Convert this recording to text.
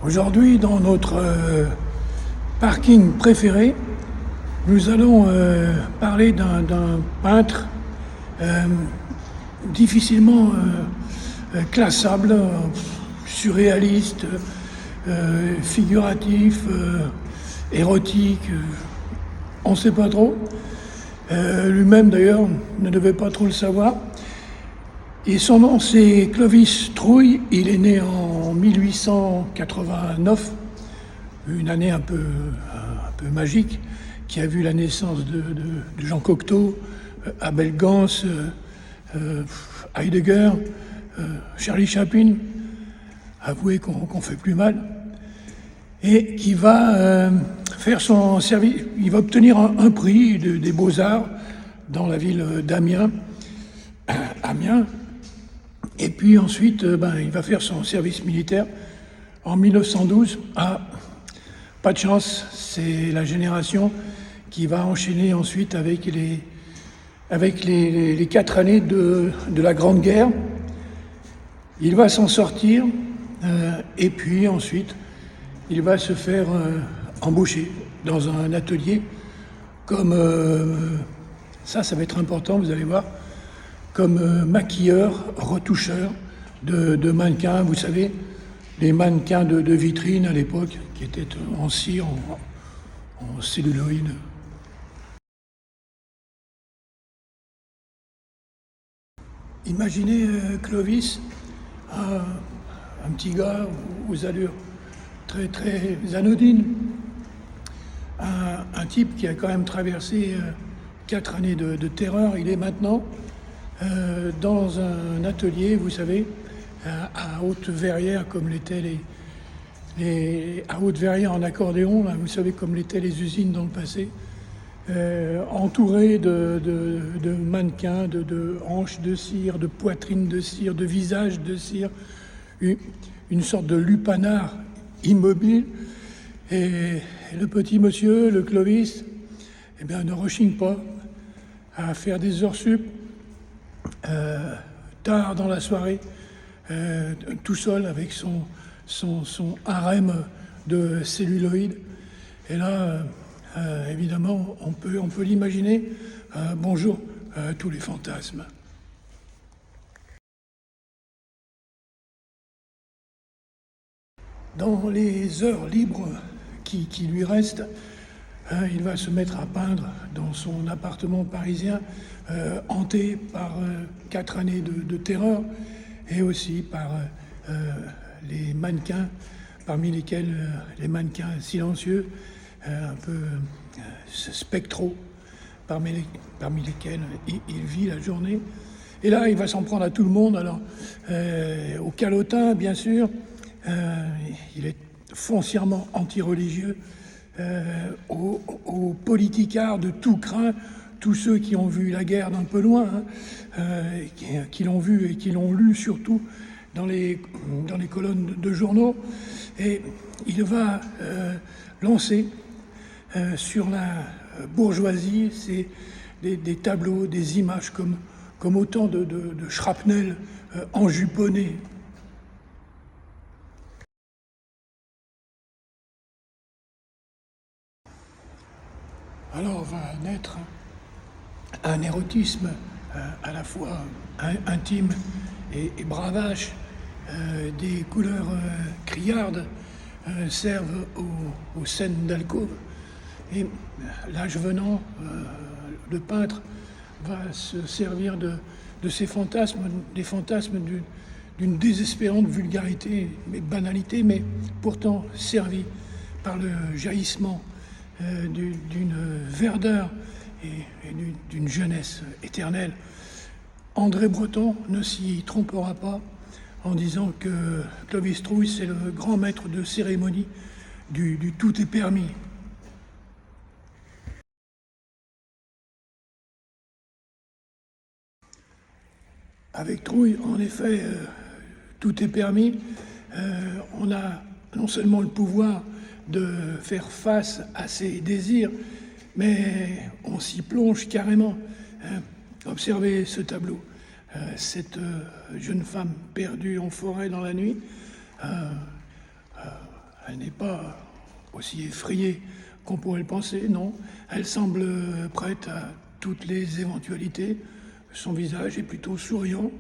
Aujourd'hui, dans notre parking préféré, nous allons parler d'un peintre euh, difficilement classable, surréaliste, figuratif, érotique, on ne sait pas trop. Lui-même d'ailleurs ne devait pas trop le savoir. Et son nom c'est Clovis Trouille, il est né en 1889, une année un peu magique, qui a vu la naissance de Jean Cocteau, Abel Gans, Heidegger, Charlie Chaplin, avouez qu'on fait plus mal, et qui va faire son service, il va obtenir un prix des Beaux-Arts dans la ville d'Amiens, et puis ensuite il va faire son service militaire en 1912. Pas de chance, c'est la génération qui va enchaîner ensuite avec les 4 années de la Grande Guerre. Il va s'en sortir et puis ensuite il va se faire embaucher dans un atelier comme, ça va être important, vous allez voir, comme maquilleur, retoucheur de mannequins, vous savez, les mannequins de vitrine à l'époque, qui étaient en cire, en celluloïd. Imaginez Clovis, un petit gars aux allures très très anodines, un type qui a quand même traversé 4 années de terreur. Il est maintenant dans un atelier, vous savez, à Haute-Verrières, comme l'étaient à Haute-Verrières en accordéon, là, vous savez, comme l'étaient les usines dans le passé, entouré de mannequins, de hanches de cire, de poitrines de cire, de visages de cire, une sorte de lupanar immobile. Et le petit monsieur, le Clovis, ne rechigne pas à faire des heures sup, tard dans la soirée, tout seul avec son harem de celluloïd. Et là, évidemment, on peut l'imaginer. Bonjour tous les fantasmes. Dans les heures libres qui lui restent, il va se mettre à peindre dans son appartement parisien, hanté par 4 années de terreur et aussi par les mannequins, parmi lesquels les mannequins silencieux, un peu spectraux, parmi lesquels il vit la journée. Et là, il va s'en prendre à tout le monde. Alors, au calotin, bien sûr, il est foncièrement anti-religieux, aux politicards de tout crin, tous ceux qui ont vu la guerre d'un peu loin, qui l'ont vu et qui l'ont lu surtout dans les colonnes de journaux. Et il va lancer sur la bourgeoisie des tableaux, des images comme autant de shrapnel enjuponné. Alors va naître un érotisme à la fois intime et bravache. Des couleurs criardes servent aux scènes d'alcôve. Et l'âge venant, le peintre va se servir de ces fantasmes, des fantasmes d'une désespérante vulgarité, mais banalité, mais pourtant servie par le jaillissement d'une verdeur et d'une jeunesse éternelle. André Breton ne s'y trompera pas en disant que Clovis Trouille, c'est le grand maître de cérémonie du tout est permis. Avec Trouille, en effet, tout est permis. On a non seulement le pouvoir de faire face à ses désirs, mais on s'y plonge carrément. Observez ce tableau. Cette jeune femme perdue en forêt dans la nuit, Elle n'est pas aussi effrayée qu'on pourrait le penser, non. Elle semble prête à toutes les éventualités. Son visage est plutôt souriant.